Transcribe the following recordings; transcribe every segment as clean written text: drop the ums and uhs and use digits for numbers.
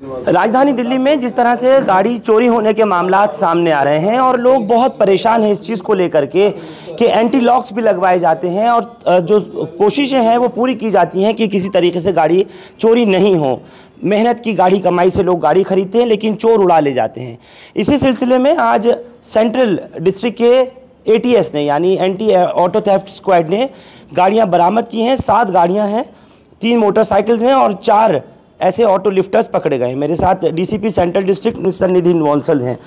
राजधानी दिल्ली में जिस तरह से गाड़ी चोरी होने के मामलात सामने आ रहे हैं और लोग बहुत परेशान हैं इस चीज़ को लेकर के कि एंटी लॉक्स भी लगवाए जाते हैं और जो कोशिशें हैं वो पूरी की जाती हैं कि किसी तरीके से गाड़ी चोरी नहीं हो। मेहनत की गाड़ी कमाई से लोग गाड़ी खरीदते हैं लेकिन चोर उड़ा ले जाते हैं। इसी सिलसिले में आज सेंट्रल डिस्ट्रिक्ट के ATS ने यानी एंटी ऑटो थेफ्ट स्क्वाड ने गाड़ियाँ बरामद की हैं। 7 गाड़ियाँ हैं, 3 मोटरसाइकिल्स हैं और 4 ऐसे ऑटो लिफ्टर्स पकड़े गए। मेरे साथ DCP central district mister Nitin Vansal हैं।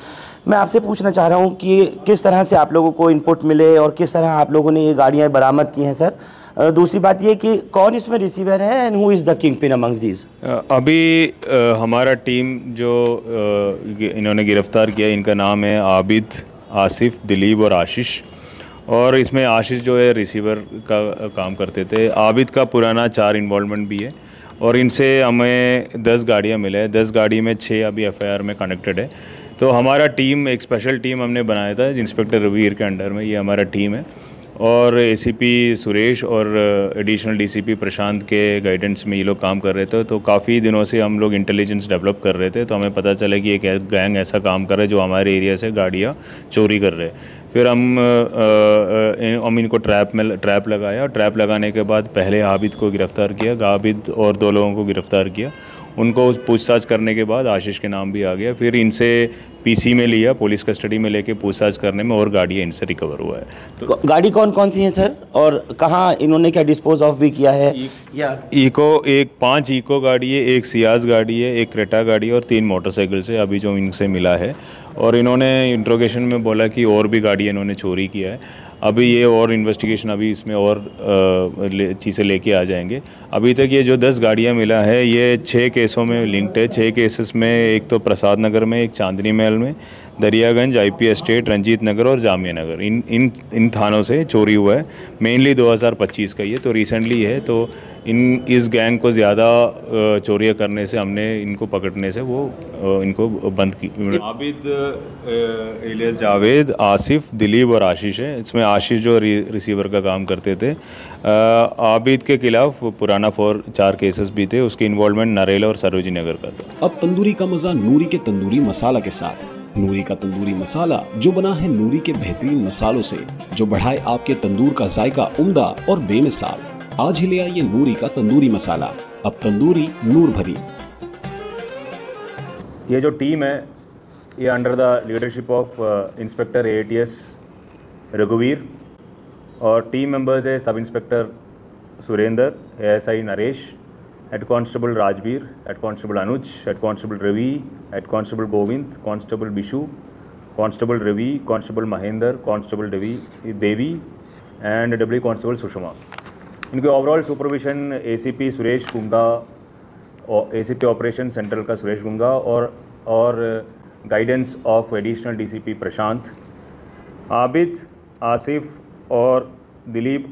मैं आपसे पूछना चाह रहा हूं कि किस तरह से आप लोगों को इनपुट मिले और किस तरह आप लोगों ने ये गाड़ियां बरामद की हैं सर। दूसरी बात ये कि कौन इसमें रिसीवर है and who is the king pin amongst these. अभी हमारा टीम जो इन्होंने गिरफ्तार किया, इनका नाम है आबिद, आसिफ, दिलीप और आशीष। और इसमें आशीष जो है रिसीवर का काम करते थे। आबिद का पुराना 4 इन्वॉल्वमेंट भी है और इनसे हमें 10 गाड़ियाँ मिले हैं। 10 गाड़ी में 6 अभी FIR में कनेक्टेड है। तो हमारा टीम, एक स्पेशल टीम हमने बनाया था इंस्पेक्टर रवीर के अंडर में, ये हमारा टीम है। और ACP सुरेश और एडिशनल DCP प्रशांत के गाइडेंस में ये लोग काम कर रहे थे। तो काफ़ी दिनों से हम लोग इंटेलिजेंस डेवलप कर रहे थे। तो हमें पता चला कि एक गैंग ऐसा काम कर रहा है जो हमारे एरिया से गाड़ियाँ चोरी कर रहे हैं। फिर हम इनको ट्रैप लगाया। ट्रैप लगाने के बाद पहले आबिद को गिरफ़्तार किया, आबिद और 2 लोगों को गिरफ़्तार किया। उनको पूछताछ करने के बाद आशीष के नाम भी आ गया। फिर इनसे PC में लिया, पुलिस कस्टडी में लेके पूछताछ करने में और गाड़ियाँ इनसे रिकवर हुआ है। तो गाड़ी कौन कौन सी हैं सर और कहाँ इन्होंने क्या डिस्पोज ऑफ भी किया है? एक 5 इको गाड़ी है, 1 सियाज गाड़ी है, 1 क्रेटा गाड़ी है और 3 मोटरसाइकिल से अभी जो इनसे मिला है। और इन्होंने इंट्रोगेशन में बोला कि और भी गाड़ी इन्होंने चोरी किया है। अभी ये और इन्वेस्टिगेशन, अभी इसमें और चीज़ें लेके आ जाएंगे। अभी तक ये जो 10 गाड़ियाँ मिला है ये 6 केसों में लिंक्ड है। 6 केसेस में, एक तो प्रसाद नगर में, एक चांदनी महल में, दरियागंज, IP एस्टेट, रंजीत नगर और जामिया नगर, इन थानों से चोरी हुआ है। मेनली 2025 का ये तो रिसेंटली है। तो इस गैंग को ज़्यादा चोरियाँ करने से, हमने इनको पकड़ने से वो इनको बंद की। आबिद इलियास जावेद, आसिफ, दिलीप और आशीष है। इसमें आशीष जो रिसीवर का काम करते थे। आबिद के खिलाफ पुराना 4 केसेस भी थे। उसके इन्वॉल्वमेंट नरेला और सरोजिनी नगर का था। अब तंदूरी का मजा नूरी के तंदूरी मसाला के साथ। नूरी का तंदूरी मसाला जो बना है नूरी के बेहतरीन मसालों से, जो बढ़ाए आपके तंदूर का जायका उम्दा और बेमिसाल। आज ही ले आइए नूरी का तंदूरी मसाला, अब तंदूरी नूर भरी। ये जो टीम है ये under the leadership of inspector ATS रघुवीर और टीम मेंबर्स है sub inspector Surendra, ASI Naresh, head constable Rajveer, head constable Anuj, head constable Ravi, head constable Govind, constable Bishu, constable Ravi, constable Mahendra, constable Devi and W constable Sushma. इनके ओवरऑल सुपरविजन ACP सुरेश गुंगा और ACP operation central का सुरेश गुंगा और guidance of additional DCP प्रशांत। आबिद, आसिफ और Dilip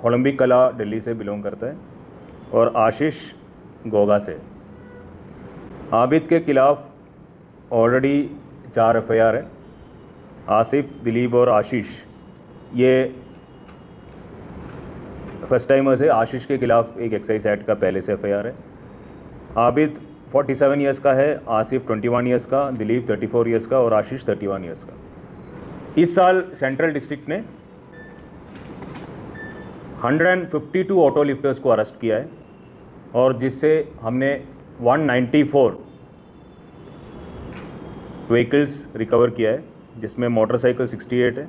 Olympic कला दिल्ली से belong करता है और आशीष गोगा से। आबिद के खिलाफ ऑलरेडी 4 FIR है। आसिफ, दिलीप और आशीष ये फर्स्ट टाइमर्स है। आशीष के खिलाफ एक एक्साइज एक्ट का पहले से FIR है। आबिद 47 ईयर्स का है, आसिफ 21 ईयर्स का, दिलीप 34 ईयर्स का और आशीष 31 ईयर्स का। इस साल सेंट्रल डिस्ट्रिक्ट ने 152 ऑटो लिफ्टर्स को अरेस्ट किया है और जिससे हमने 194 व्हीकल्स रिकवर किया है, जिसमें मोटरसाइकिल 68 है,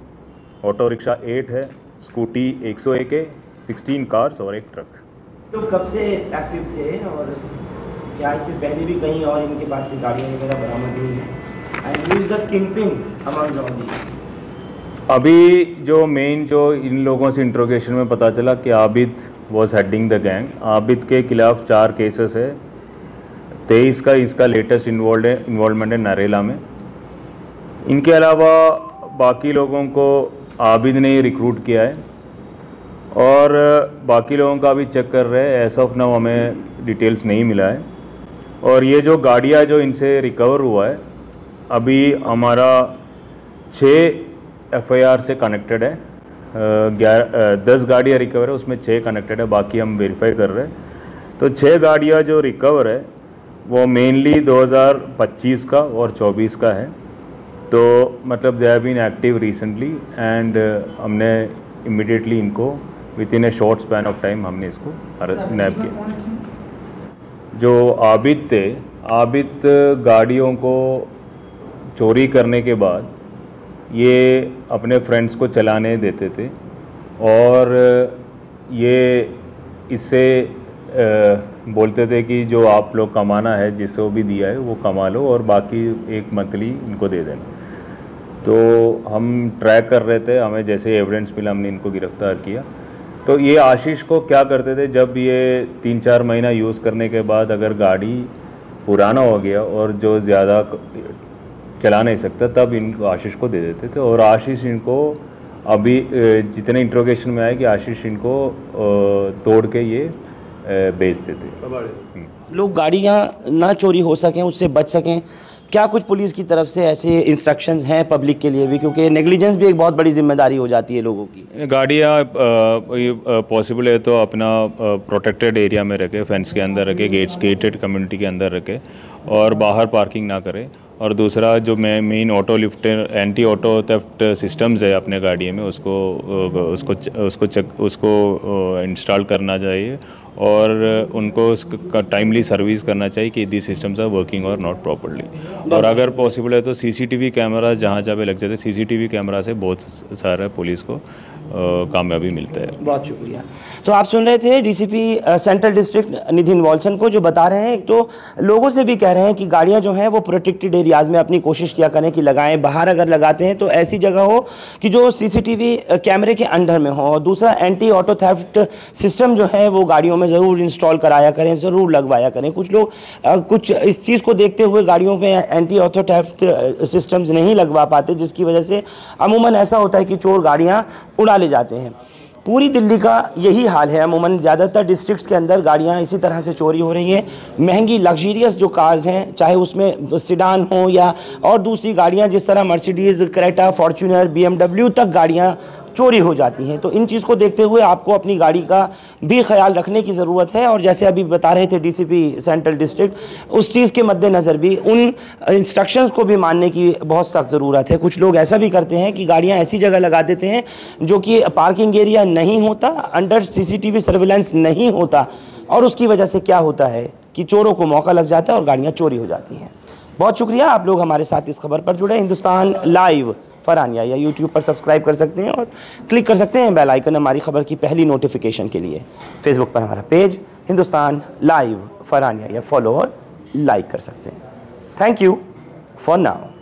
ऑटो रिक्शा 8 है, स्कूटी 101 है, 16 कार्स और 1 ट्रक। तो कब से एक्टिव थे और क्या इससे पहले भी कहीं और इनके पास से गाड़ियाँ वगैरह बरामद हुई हैं? And who is the kingpin among all these? अभी जो मेन जो इन लोगों से इंट्रोगेशन में पता चला कि Abid was heading the gang. Abid के खिलाफ 4 केसेस है। 23 का इसका लेटेस्ट इन्वॉल्वमेंट है नरेला में। इनके अलावा बाकी लोगों को आबिद ने रिक्रूट किया है और बाकी लोगों का भी चेक कर रहे हैं। एज ऑफ नाउ हमें डिटेल्स नहीं मिला है। और ये जो गाड़ियाँ जो इनसे रिकवर हुआ है, अभी हमारा 6 FIR से कनेक्टेड है। 10 गाड़ियाँ रिकवर है, उसमें 6 कनेक्टेड है, बाकी हम वेरीफाई कर रहे हैं। तो 6 गाड़ियाँ जो रिकवर है वो मेनली 2025 का और 24 का है। तो मतलब they have been active recently and हमने इमिडिएटली इनको within a short span of time हमने इसको नैप किया। जो आबिद थे, आबिद गाड़ियों को चोरी करने के बाद ये अपने फ्रेंड्स को चलाने देते थे और ये इससे बोलते थे कि जो आप लोग कमाना है, जिसको भी दिया है वो कमा लो और बाकी एक मंथली इनको दे देना। तो हम ट्रैक कर रहे थे, हमें जैसे एविडेंस मिला हमने इनको गिरफ़्तार किया। तो ये आशीष को क्या करते थे, जब ये 3-4 महीना यूज़ करने के बाद अगर गाड़ी पुराना हो गया और जो ज़्यादा चला नहीं सकता, तब इनको आशीष को दे देते थे। और आशीष इनको अभी जितने इंट्रोगेशन में आए कि आशीष इनको तोड़ के ये बेच देते। लोग गाड़ियाँ ना चोरी हो सकें, उससे बच सकें, क्या कुछ पुलिस की तरफ से ऐसे इंस्ट्रक्शंस हैं पब्लिक के लिए भी, क्योंकि नेग्लिजेंस भी एक बहुत बड़ी जिम्मेदारी हो जाती है लोगों की। गाड़ियाँ पॉसिबल है तो अपना प्रोटेक्टेड एरिया में रखे, फेंस के अंदर रखे, गेटेड कम्युनिटी के अंदर रखे और बाहर पार्किंग ना करें। और दूसरा जो main auto lift anti auto theft systems है अपने गाड़ी में, उसको इंस्टॉल करना चाहिए और उनको टाइमली सर्विस करना चाहिए कि दिस सिस्टम्स आर वर्किंग और नॉट प्रॉपर्ली। और अगर पॉसिबल है तो सीसीटीवी कैमरा जहाँ पे लग जाते, सीसीटीवी कैमरा से बहुत सारा पुलिस को कामयाबी मिलता है। बहुत शुक्रिया। तो आप सुन रहे थे डीसीपी सेंट्रल डिस्ट्रिक्ट नितिन वॉल्सन को, जो बता रहे हैं, तो लोगों से भी कह रहे हैं कि गाड़ियां जो हैं वो प्रोटेक्टेड एरियाज़ में अपनी कोशिश किया करें कि लगाएं। बाहर अगर लगाते हैं तो ऐसी जगह हो कि जो सीसीटीवी कैमरे के अंडर में हो। और दूसरा, एंटी ऑटो थेफ्ट सिस्टम जो है वो गाड़ियों में ज़रूर इंस्टॉल कराया करें, ज़रूर लगवाया करें। कुछ लोग कुछ इस चीज़ को देखते हुए गाड़ियों में एंटी ऑटो थेफ्ट सिस्टम्स नहीं लगवा पाते, जिसकी वजह से अमूमन ऐसा होता है कि चोर गाड़ियाँ उड़ा ले जाते हैं। पूरी दिल्ली का यही हाल है। अमूमन ज़्यादातर डिस्ट्रिक्ट्स के अंदर गाड़ियाँ इसी तरह से चोरी हो रही हैं। महंगी लग्जरियस जो कार्स हैं, चाहे उसमें सिडान हो या और दूसरी गाड़ियाँ जिस तरह मर्सिडीज़, क्रेटा, फॉर्च्यूनर, BMW तक गाड़ियाँ चोरी हो जाती हैं। तो इन चीज़ को देखते हुए आपको अपनी गाड़ी का भी ख्याल रखने की ज़रूरत है। और जैसे अभी बता रहे थे डीसीपी सेंट्रल डिस्ट्रिक्ट, उस चीज़ के मद्देनज़र भी उन इंस्ट्रक्शंस को भी मानने की बहुत सख्त ज़रूरत है। कुछ लोग ऐसा भी करते हैं कि गाड़ियां ऐसी जगह लगा देते हैं जो कि पार्किंग एरिया नहीं होता, अंडर सीसीटीवी सर्विलेंस नहीं होता, और उसकी वजह से क्या होता है कि चोरों को मौका लग जाता है और गाड़ियाँ चोरी हो जाती हैं। बहुत शुक्रिया, आप लोग हमारे साथ इस खबर पर जुड़े। हिंदुस्तान लाइव फरहानिया या यूट्यूब पर सब्सक्राइब कर सकते हैं और क्लिक कर सकते हैं बेल आइकन हमारी खबर की पहली नोटिफिकेशन के लिए। फेसबुक पर हमारा पेज हिंदुस्तान लाइव फरहानिया या फॉलो और लाइक कर सकते हैं। Thank you for now.